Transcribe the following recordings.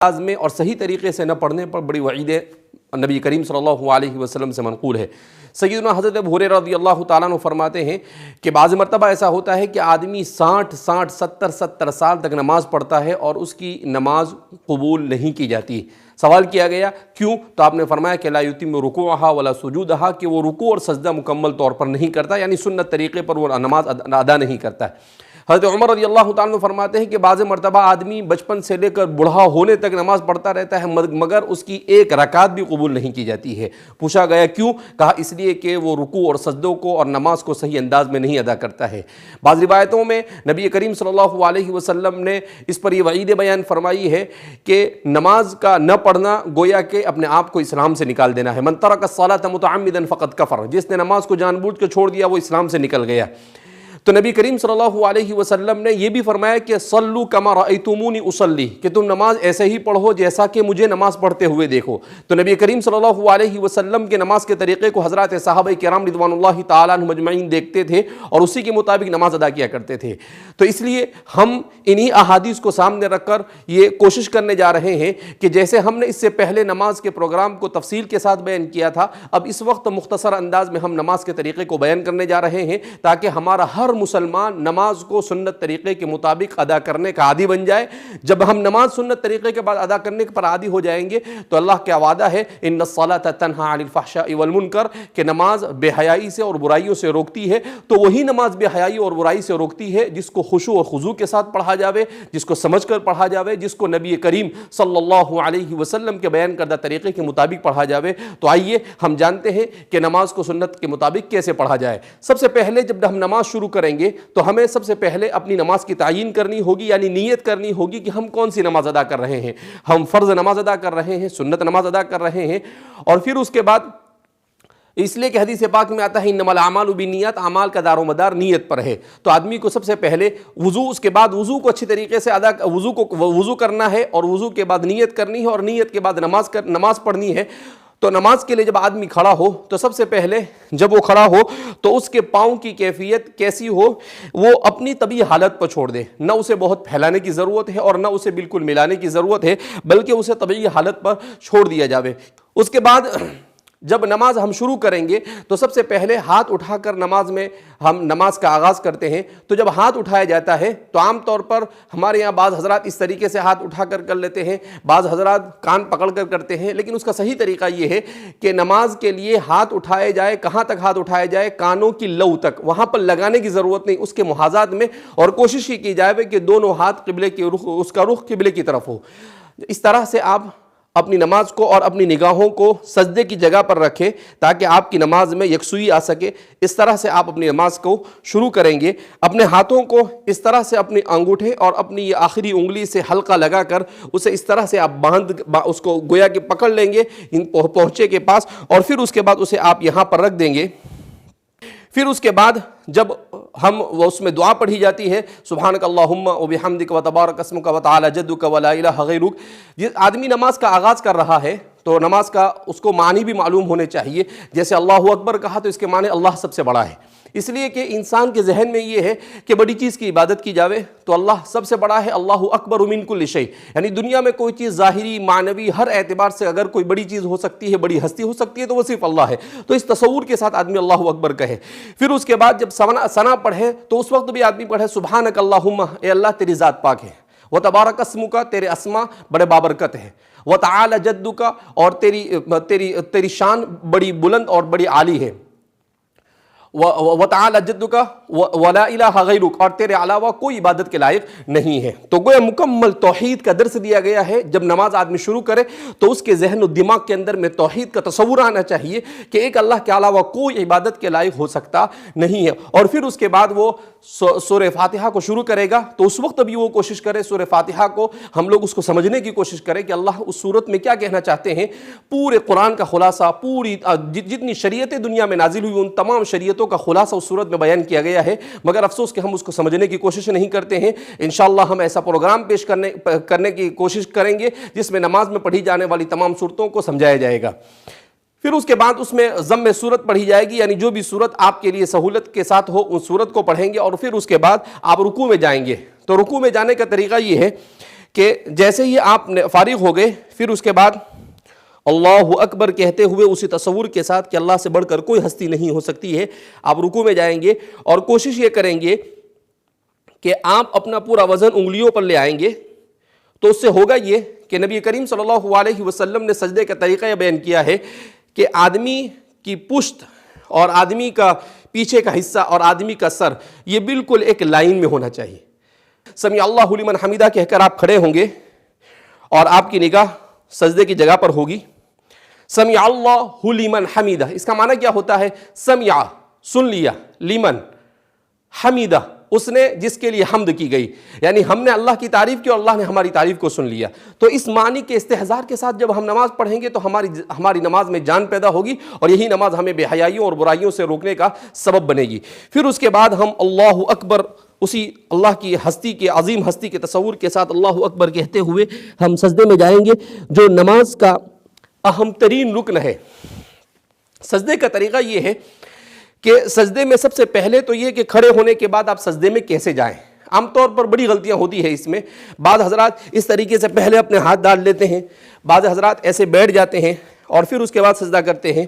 انداز میں اور صحیح طریقے سے نہ پڑھنے پر بڑی وعید نبی کریم صلی اللہ علیہ وسلم سے منقول ہے۔ سیدنا حضرت ابو ہریرہ رضی اللہ تعالیٰ عنہ فرماتے ہیں کہ بعض مرتبہ ایسا ہوتا ہے کہ آدمی 60 سال تک نماز پڑھتا ہے اور اس کی نماز قبول نہیں کی جاتی۔ سوال کیا گیا کیوں؟ تو آپ نے فرمایا کہ لا یتم رکوعها ولا سجودها، کہ وہ رکوع اور سجدہ مکمل طور پر نہیں کرتا، یعنی سنت طریقے پر وہ نماز ادا نہیں کرتا ہے۔ حضرت عمر رضی اللہ تعالیٰ عنہ فرماتے ہیں کہ بعض مرتبہ آدمی بچپن سے لے کر بوڑھا ہونے تک نماز پڑھتا رہتا ہے مگر اس کی ایک رکعت بھی قبول نہیں کی جاتی ہے۔ پوچھا گیا کیوں؟ کہا اس لیے کہ وہ رکوع اور سجدوں کو اور نماز کو صحیح انداز میں نہیں ادا کرتا ہے۔ بعض روایتوں میں نبی کریم صلی اللہ علیہ وسلم نے اس پر یہ وعید بیان فرمائی ہے کہ نماز کا نہ پڑھنا گویا کہ اپنے آپ کو اسلام سے نکال دینا ہے۔ من ترک الصلاۃ متعمدا فقد کفر، جس نے نماز کو جان بوجھ کے چھوڑ دیا وہ اسلام سے نکل گیا۔ تو نبی کریم صلی اللہ علیہ وسلم نے یہ بھی فرمایا کہ صلو کما رأیتمونی اصلی، کہ تم نماز ایسے ہی پڑھو جیسا کہ مجھے نماز پڑھتے ہوئے دیکھو۔ تو نبی کریم صلی اللہ علیہ وسلم کے نماز کے طریقے کو حضرات صحابہ کرام رضوان اللہ تعالیٰ عنہم اجمعین دیکھتے تھے اور اسی کے مطابق نماز ادا کیا کرتے تھے۔ تو اس لیے ہم انہی احادیث کو سامنے رکھ کر یہ کوشش کرنے جا رہے ہیں کہ جیسے ہم نے اس سے پہلے نماز کے پروگرام کو تفصیل کے ساتھ بیان کیا تھا، اب اس وقت مختصر انداز میں ہم نماز کے طریقے کو بیان کرنے جا رہے ہیں تاکہ ہمارا ہر مسلمان نماز کو سنت طریقے کے مطابق ادا کرنے کا عادی بن جائے۔ جب ہم نماز سنت طریقے کے بعد ادا کرنے پر عادی ہو جائیں گے تو اللہ کا وعدہ ہے ان الصلاۃ تنہی عن الفحشاء والمنکر، کہ نماز بے حیائی سے اور برائیوں سے روکتی ہے۔ تو وہی نماز بے حیائی اور برائی سے روکتی ہے جس کو خشوع اور خضوع کے ساتھ پڑھا جاوے، جس کو سمجھ کر پڑھا جاوے، جس کو نبی کریم صلی اللہ علیہ وسلم کے بیان کردہ طریقے کے مطابق پڑھا جاوے۔ تو آئیے ہم جانتے ہیں کہ نماز کو سنت کے مطابق کیسے پڑھا جائے۔ سب سے پہلے جب ہم نماز شروع کریں گے تو ہمیں سب سے پہلے اپنی نماز کی تعیین کرنی ہوگی، یعنی نیت کرنی ہوگی کہ ہم کون سی نماز ادا کر رہے ہیں۔ ہم فرض نماز ادا کر رہے ہیں، سنت نماز ادا کر رہے ہیں، اور پھر اس کے بعد اس لیے کہ حدیث پاک میں آتا ہے انما الاعمال بالنیات، اعمال کا دار و مدار نیت پر ہے۔ تو آدمی کو سب سے پہلے وضو، اس کے بعد وضو کو اچھی طریقے سے وضو کرنا ہے، اور وضو کے بعد نیت کرنی ہے، اور نیت کے بعد نماز پڑھنی ہے۔ تو نماز کے لیے جب آدمی کھڑا ہو تو سب سے پہلے جب وہ کھڑا ہو تو اس کے پاؤں کی کیفیت کیسی ہو، وہ اپنی طبیعی حالت پر چھوڑ دے۔ نہ اسے بہت پھیلانے کی ضرورت ہے اور نہ اسے بالکل ملانے کی ضرورت ہے، بلکہ اسے طبیعی حالت پر چھوڑ دیا جاوے۔ اس کے بعد جب نماز ہم شروع کریں گے تو سب سے پہلے ہاتھ اٹھا کر ہم نماز کا آغاز کرتے ہیں۔ تو جب ہاتھ اٹھایا جاتا ہے تو عام طور پر ہمارے یہاں بعض حضرات اس طریقے سے ہاتھ اٹھا کر لیتے ہیں، بعض حضرات کان پکڑ کر کرتے ہیں، لیکن اس کا صحیح طریقہ یہ ہے کہ نماز کے لیے ہاتھ اٹھائے جائے، کہاں تک ہاتھ اٹھایا جائے؟ کانوں کی لو تک، وہاں پر لگانے کی ضرورت نہیں، اس کے محاذات میں، اور کوشش کی جائے کہ دونوں ہاتھ قبلے کی رخ، اس کا رخ قبلے کی طرف ہو۔ اس طرح سے آپ اپنی نماز کو اور اپنی نگاہوں کو سجدے کی جگہ پر رکھیں تاکہ آپ کی نماز میں یکسوئی آ سکے۔ اس طرح سے آپ اپنی نماز کو شروع کریں گے۔ اپنے ہاتھوں کو اس طرح سے اپنے انگوٹھے اور اپنی یہ آخری انگلی سے حلقہ لگا کر اسے اس طرح سے آپ اس کو گویا کہ پکڑ لیں گے پہنچے کے پاس، اور پھر اس کے بعد اسے آپ یہاں پر رکھ دیں گے۔ پھر اس کے بعد جب اس میں دعا پڑھی جاتی ہے سبحانک اللہم وبحمدک وتبارک اسمک وتعالی جدک ولا الہ غیرک، جس آدمی نماز کا آغاز کر رہا ہے تو نماز کا اس کو معنی بھی معلوم ہونے چاہیے۔ جیسے اللہ اکبر کہا تو اس کے معنی اللہ سب سے بڑا ہے، اس لیے کہ انسان کے ذہن میں یہ ہے کہ بڑی چیز کی عبادت کی جاوے تو اللہ سب سے بڑا ہے، اللہ اکبر من کل شیء، یعنی دنیا میں کوئی چیز ظاہری معنوی ہر اعتبار سے اگر کوئی بڑی چیز ہو سکتی ہے، بڑی ہستی ہو سکتی ہے تو وہ صرف اللہ ہے۔ تو اس تصور کے ساتھ آدمی اللہ اکبر کہے۔ پھر اس کے بعد جب ثنا پڑھے تو اس وقت بھی آدمی پڑھے سبحانک اللہم، اے اللہ تیری ذات پاک ہے، وتبارک اسمک، تیرے اسما بڑے بابرکت ہے، وتعالی جدک، اور تیری شان بڑی بلند اور بڑی عالی ہے، وتعالی جدک ولا الہ غیرک، اور تیرے علاوہ کوئی عبادت کے لائق نہیں ہے۔ تو گویا مکمل توحید کا درس دیا گیا ہے۔ جب نماز آدمی شروع کرے تو اس کے ذہن و دماغ کے اندر میں توحید کا تصور آنا چاہیے کہ ایک اللہ کے علاوہ کوئی عبادت کے لائق ہو سکتا نہیں ہے۔ اور پھر اس کے بعد وہ سورہ فاتحہ کو شروع کرے گا تو اس وقت بھی وہ کوشش کرے سورہ فاتحہ کو ہم لوگ اس کو سمجھنے کی کوشش کریں کہ اللہ اس صورت میں کیا کہنا چاہتے ہیں۔ پورے قرآن کا خلاصہ، پوری جتنی شریعتیں دنیا میں نازل ہوئی ان تمام شریعتوں کا خلاصہ اس صورت میں بیان کیا گیا ہے، مگر افسوس کہ ہم اس کو سمجھنے کی کوشش نہیں کرتے ہیں۔ انشاءاللہ ہم ایسا پروگرام پیش کرنے کی کوشش کریں گے جس میں نماز میں پڑھی جانے والی تمام صورتوں کو سمجھایا جائے گا۔ پھر اس کے بعد اس میں ضم صورت پڑھی جائے گی، یعنی جو بھی صورت آپ کے لیے سہولت کے ساتھ ہو اس صورت کو پڑھیں گے، اور پھر اس کے بعد آپ رکوع میں جائیں گے۔ تو رکوع میں جانے کا طریقہ یہ ہے کہ جیسے ہی آپ فارغ ہو گئے پھر اس کے بعد اللہ اکبر کہتے ہوئے اسی تصور کے ساتھ کہ اللہ سے بڑھ کر کوئی ہستی نہیں ہو سکتی ہے، آپ رکوع میں جائیں گے اور کوشش یہ کریں گے کہ آپ اپنا پورا وزن انگلیوں پر لے آئیں گے. تو اس سے ہوگا یہ کہ نبی کریم صلی اللہ علیہ وسلم نے سجدے کا طریقہ یہ بیان کیا ہے کہ آدمی کی پشت اور آدمی کا پیچھے کا حصہ اور آدمی کا سر یہ بالکل ایک لائن میں ہونا چاہیے. سمیع اللہ لمن حمیدہ کہہ کر آپ کھڑے ہوں گے اور آپ کی نگاہ سجدے کی جگہ پر ہوگی. سمیع اللہ لمن حمیدہ، اس کا معنی کیا ہوتا ہے؟ سمیع سن لیا، لمن حمیدہ اس نے جس کے لیے حمد کی گئی، یعنی ہم نے اللہ کی تعریف کی اور اللہ نے ہماری تعریف کو سن لیا. تو اس معنی کے استحضار کے ساتھ جب ہم نماز پڑھیں گے تو ہماری نماز میں جان پیدا ہوگی اور یہی نماز ہمیں بے حیائیوں اور برائیوں سے روکنے کا سبب بنے گی. پھر اس کے بعد ہم اللہ اکبر اسی اللہ کی ہستی کے عظیم ہستی کے تصور کے ساتھ اللہ اکبر کہتے ہوئے ہم سجدے میں جائیں گے، جو نماز کا اہم ترین رکن ہے. سجدے کا طریقہ یہ ہے کہ سجدے میں سب سے پہلے تو یہ کہ کھڑے ہونے کے بعد آپ سجدے میں کیسے جائیں. عام طور پر بڑی غلطیاں ہوتی ہے اس میں. بعض حضرات اس طریقے سے پہلے اپنے ہاتھ ڈال لیتے ہیں، بعض حضرات ایسے بیٹھ جاتے ہیں اور پھر اس کے بعد سجدہ کرتے ہیں.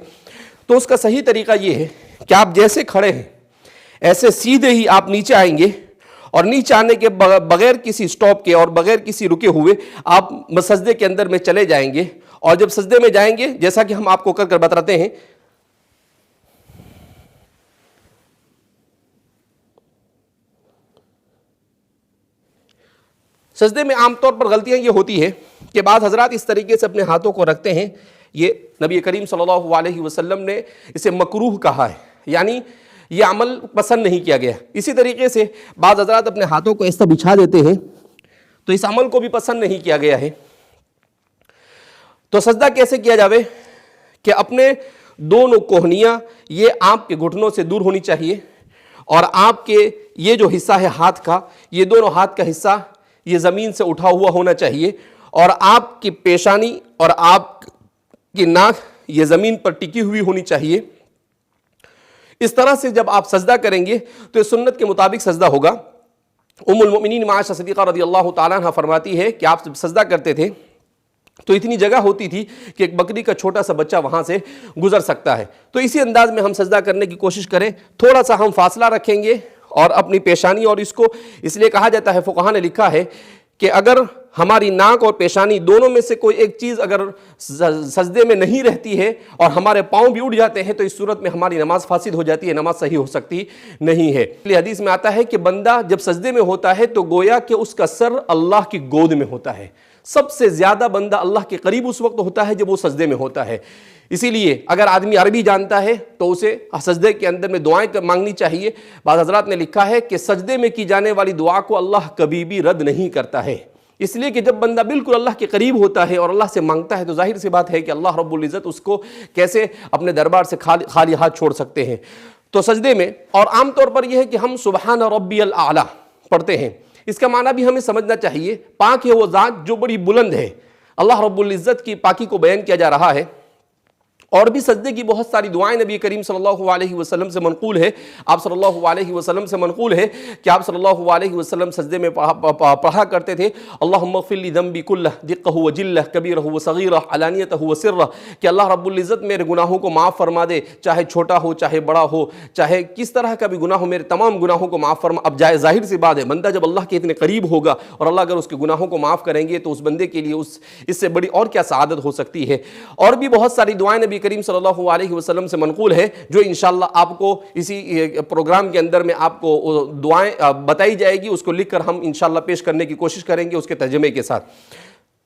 تو اس کا صحیح طریقہ یہ ہے کہ آپ جیسے کھڑے ہیں ایسے سیدھے ہی آپ نیچے آئیں گے اور نیچے آنے کے بغیر کسی سٹاپ کے اور بغیر کسی رکے ہوئے آپ سجدے کے اندر میں چلے جائیں گے. اور جب سجدے میں جائیں گے جیسا کہ ہم آپ کو کر بتاتے ہیں، سجدے میں عام طور پر غلطیاں یہ ہوتی ہے کہ بعض حضرات اس طریقے سے اپنے ہاتھوں کو رکھتے ہیں. یہ نبی کریم صلی اللہ علیہ وسلم نے اسے مکروہ کہا ہے، یعنی یہ عمل پسند نہیں کیا گیا. اسی طریقے سے بعض حضرات اپنے ہاتھوں کو ایسا بچھا دیتے ہیں تو اس عمل کو بھی پسند نہیں کیا گیا ہے. تو سجدہ کیسے کیا جاوے کہ اپنے دونوں کوہنیاں یہ آپ کے گھٹنوں سے دور ہونی چاہیے اور آپ کے یہ جو حصہ ہے ہاتھ کا، یہ دونوں ہاتھ کا حصہ یہ زمین سے اٹھا ہوا ہونا چاہیے اور آپ کی پیشانی اور آپ کی ناک یہ زمین پر ٹکی ہوئی ہونی چاہیے. اس طرح سے جب آپ سجدہ کریں گے تو یہ سنت کے مطابق سجدہ ہوگا. ام المؤمنین عائشہ صدیقہ رضی اللہ تعالیٰ عنہ فرماتی ہے کہ آپ جب سجدہ کرتے تھے تو اتنی جگہ ہوتی تھی کہ ایک بکری کا چھوٹا سا بچہ وہاں سے گزر سکتا ہے. تو اسی انداز میں ہم سجدہ کرنے کی کوشش کریں، تھوڑا سا ہم فاصلہ رکھیں گے اور اپنی پیشانی، اور اس کو اس لیے کہا جاتا ہے، فقہاء نے لکھا ہے کہ اگر ہماری ناک اور پیشانی دونوں میں سے کوئی ایک چیز اگر سجدے میں نہیں رہتی ہے اور ہمارے پاؤں بھی اٹھ جاتے ہیں تو اس صورت میں ہماری نماز فاسد ہو جاتی ہے، نماز صحیح ہو سکتی نہیں ہے. اس لیے حدیث میں آتا ہے کہ بندہ جب سجدے میں ہوتا ہے تو گویا کہ اس کا سر اللہ کی گود میں ہوتا ہے. سب سے زیادہ بندہ اللہ کے قریب اس وقت ہوتا ہے جب وہ سجدے میں ہوتا ہے. اسی لیے اگر آدمی عربی جانتا ہے تو اسے سجدے کے اندر میں دعائیں مانگنی چاہیے. بعض حضرات نے لکھا ہے کہ سجدے میں کی جانے والی دعا کو اللہ کبھی بھی رد نہیں کرتا ہے، اس لیے کہ جب بندہ بالکل اللہ کے قریب ہوتا ہے اور اللہ سے مانگتا ہے تو ظاہر سی بات ہے کہ اللہ رب العزت اس کو کیسے اپنے دربار سے خالی ہاتھ چھوڑ سکتے ہیں. تو سجدے میں، اور عام طور پر یہ ہے کہ ہم سبحان ربی الاعلیٰ پڑھتے ہیں، اس کا معنی بھی ہمیں سمجھنا چاہیے. پاک ہے وہ ذات جو بڑی بلند ہے، اللہ رب العزت کی پاکی کو بیان کیا جا رہا ہے. اور بھی سجدے کی بہت ساری دعائیں نبی کریم صلی اللہ علیہ وسلم سے منقول ہے. آپ صلی اللہ علیہ وسلم سے منقول ہے کہ آپ صلی اللہ علیہ وسلم سجدے میں پڑھا کرتے تھے اللہم اغفر لی ذنبی کلہ دقہ و جلہ کبیرہ و صغیرہ علانیتہ و سرہ، کہ اللہ رب العزت میرے گناہوں کو معاف فرما دے، چاہے چھوٹا ہو چاہے بڑا ہو، چاہے کس طرح کا بھی گناہ ہو، میرے تمام گناہوں کو معاف فرما. اب ظاہر سی بات ہے بندہ جب اللہ کے اتنے قریب ہوگا اور اللہ اگر اس کے گناہوں کو معاف کریں گے تو اس بندے کے لیے اس سے بڑی اور کیا سعادت ہو سکتی ہے. اور بھی بہت ساری دعائیں نبی کریم صلی اللہ علیہ وسلم سے منقول ہے جو انشاءاللہ آپ کو اسی پروگرام کے اندر میں آپ کو دعائیں بتائی جائے گی، اس کو لکھ کر ہم انشاءاللہ پیش کرنے کی کوشش کریں گے اس کے ترجمے کے ساتھ.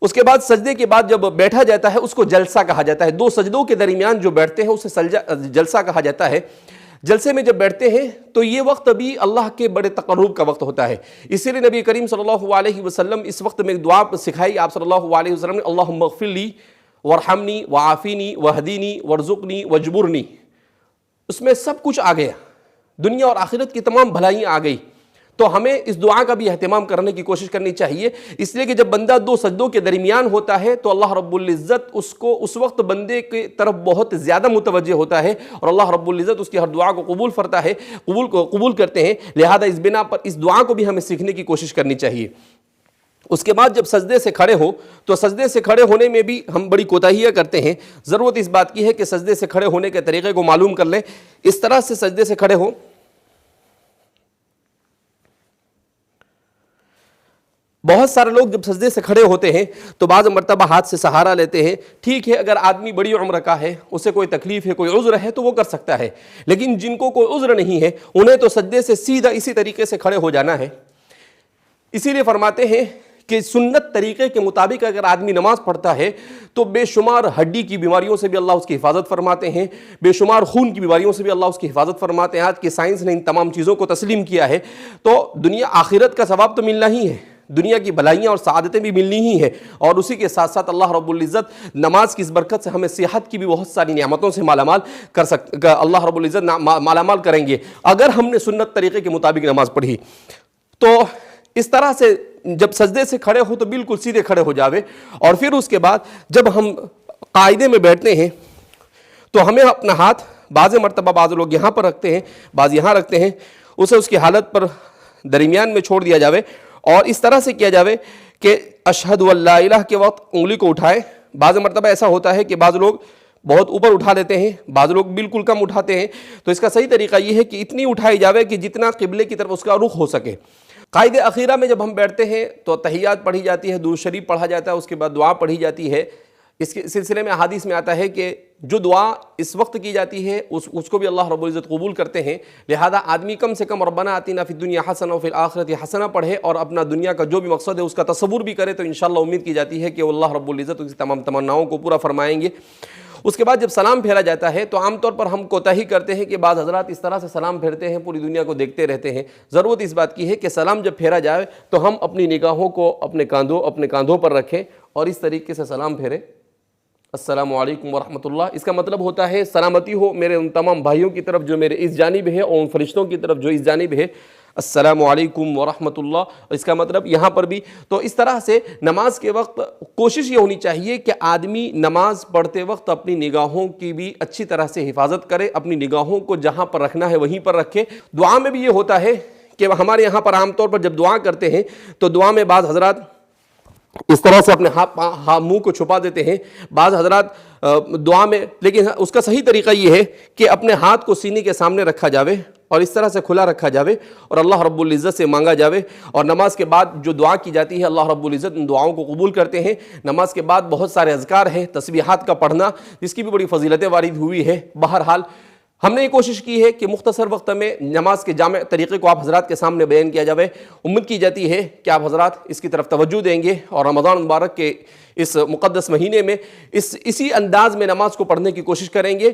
اس کے بعد سجدے کے بعد جب بیٹھا جاتا ہے اس کو جلسہ کہا جاتا ہے. دو سجدوں کے درمیان جو بیٹھتے ہیں اسے جلسہ کہا جاتا ہے. جلسے میں جب بیٹھتے ہیں تو یہ وقت بھی اللہ کے بڑے تقرب کا وقت ہوتا ہے. اسی لیے نبی کریم صلی اللہ علیہ وسلم اس وقت میں ایک دعا سکھائی آپ صلی اللہ علیہ وسلم نے، اللہم اغفر لی وارحمنی وعافینی وہدینی وارزقنی وجبرنی. اس میں سب کچھ آ گیا، دنیا اور آخرت کی تمام بھلائیاں آ گئی. تو ہمیں اس دعا کا بھی اہتمام کرنے کی کوشش کرنی چاہیے، اس لیے کہ جب بندہ دو سجدوں کے درمیان ہوتا ہے تو اللہ رب العزت اس کو اس وقت بندے کی طرف بہت زیادہ متوجہ ہوتا ہے اور اللہ رب العزت اس کی ہر دعا کو قبول کرتے ہیں. لہذا اس بنا پر اس دعا کو بھی ہمیں سیکھنے کی کوشش کرنی چاہیے. اس کے بعد جب سجدے سے کھڑے ہو تو سجدے سے کھڑے ہونے میں بھی ہم بڑی کوتاہیاں کرتے ہیں. ضرورت اس بات کی ہے کہ سجدے سے کھڑے ہونے کے طریقے کو معلوم کر لیں. اس طرح سے سجدے سے کھڑے ہو. بہت سارے لوگ جب سجدے سے کھڑے ہوتے ہیں تو بعض مرتبہ ہاتھ سے سہارا لیتے ہیں. ٹھیک ہے، اگر آدمی بڑی عمر کا ہے، اسے کوئی تکلیف ہے، کوئی عذر ہے تو وہ کر سکتا ہے. لیکن جن کو کوئی عذر نہیں ہے انہیں تو سجدے سے سیدھا اسی طریقے سے کھڑے ہو جانا ہے. اسی لیے فرماتے ہیں کہ سنت طریقے کے مطابق اگر آدمی نماز پڑھتا ہے تو بے شمار ہڈی کی بیماریوں سے بھی اللہ اس کی حفاظت فرماتے ہیں، بے شمار خون کی بیماریوں سے بھی اللہ اس کی حفاظت فرماتے ہیں. آج کی سائنس نے ان تمام چیزوں کو تسلیم کیا ہے تو دنیا آخرت کا ثواب تو ملنا ہی ہے، دنیا کی بھلائیاں اور سعادتیں بھی ملنی ہی ہیں، اور اسی کے ساتھ ساتھ اللہ رب العزت نماز کی اس برکت سے ہمیں صحت کی بھی بہت ساری نعمتوں سے مالا مال اللہ رب العزت مالا مال کریں گے اگر ہم نے سنت طریقے کے مطابق نماز پڑھی. تو اس طرح سے جب سجدے سے کھڑے ہو تو بالکل سیدھے کھڑے ہو جاوے. اور پھر اس کے بعد جب ہم قاعدے میں بیٹھتے ہیں تو ہمیں اپنا ہاتھ بعض مرتبہ بعض لوگ یہاں پر رکھتے ہیں، بعض یہاں رکھتے ہیں، اسے اس کی حالت پر درمیان میں چھوڑ دیا جاوے اور اس طرح سے کیا جاوے کہ اشہد واللہ الہ کے وقت انگلی کو اٹھائے. بعض مرتبہ ایسا ہوتا ہے کہ بعض لوگ بہت اوپر اٹھا لیتے ہیں، بعض لوگ بالکل کم اٹھاتے ہیں. تو اس کا صحیح طریقہ یہ ہے کہ اتنی اٹھائی جاوے کہ جتنا قبلے کی طرف اس کا رخ ہو سکے. قائد اخیرہ میں جب ہم بیٹھتے ہیں تو تحیات پڑھی جاتی ہے، درود شریف پڑھا جاتا ہے، اس کے بعد دعا پڑھی جاتی ہے. اس کے سلسلے میں احادیث میں آتا ہے کہ جو دعا اس وقت کی جاتی ہے اس کو بھی اللہ رب العزت قبول کرتے ہیں. لہذا آدمی کم سے کم ربنا آتنا فی الدنیا حسنہ وفی الآخرۃ حسنہ پڑھے اور اپنا دنیا کا جو بھی مقصد ہے اس کا تصور بھی کرے تو انشاءاللہ امید کی جاتی ہے کہ اللہ رب العزت اس تمام تمناؤں کو پورا فرمائیں گے. اس کے بعد جب سلام پھیرا جاتا ہے تو عام طور پر ہم کوتاہی کرتے ہیں کہ بعض حضرات اس طرح سے سلام پھیرتے ہیں، پوری دنیا کو دیکھتے رہتے ہیں. ضرورت اس بات کی ہے کہ سلام جب پھیرا جائے تو ہم اپنی نگاہوں کو اپنے کاندھوں پر رکھیں اور اس طریقے سے سلام پھیریں. السلام علیکم ورحمۃ اللہ. اس کا مطلب ہوتا ہے سلامتی ہو میرے ان تمام بھائیوں کی طرف جو میرے اس جانب ہے اور ان فرشتوں کی طرف جو اس جانب ہے. السلام علیکم ورحمۃ اللہ. اس کا مطلب یہاں پر بھی. تو اس طرح سے نماز کے وقت کوشش یہ ہونی چاہیے کہ آدمی نماز پڑھتے وقت اپنی نگاہوں کی بھی اچھی طرح سے حفاظت کرے، اپنی نگاہوں کو جہاں پر رکھنا ہے وہیں پر رکھے. دعا میں بھی یہ ہوتا ہے کہ ہمارے یہاں پر عام طور پر جب دعا کرتے ہیں تو دعا میں بعض حضرات اس طرح سے اپنے منہ کو چھپا دیتے ہیں. بعض حضرات دعا میں، لیکن اس کا صحیح طریقہ یہ ہے کہ اپنے ہاتھ کو سینے کے سامنے رکھا جاوے اور اس طرح سے کھلا رکھا جاوے اور اللہ رب العزت سے مانگا جاوے. اور نماز کے بعد جو دعا کی جاتی ہے اللہ رب العزت ان دعاؤں کو قبول کرتے ہیں. نماز کے بعد بہت سارے اذکار ہیں، تسبیحات کا پڑھنا جس کی بھی بڑی فضیلتیں وارد ہوئی ہے. بہرحال ہم نے یہ کوشش کی ہے کہ مختصر وقت میں نماز کے جامع طریقے کو آپ حضرات کے سامنے بیان کیا جاوے. امید کی جاتی ہے کہ آپ حضرات اس کی طرف توجہ دیں گے اور رمضان مبارک کے اس مقدس مہینے میں اسی انداز میں نماز کو پڑھنے کی کوشش کریں گے.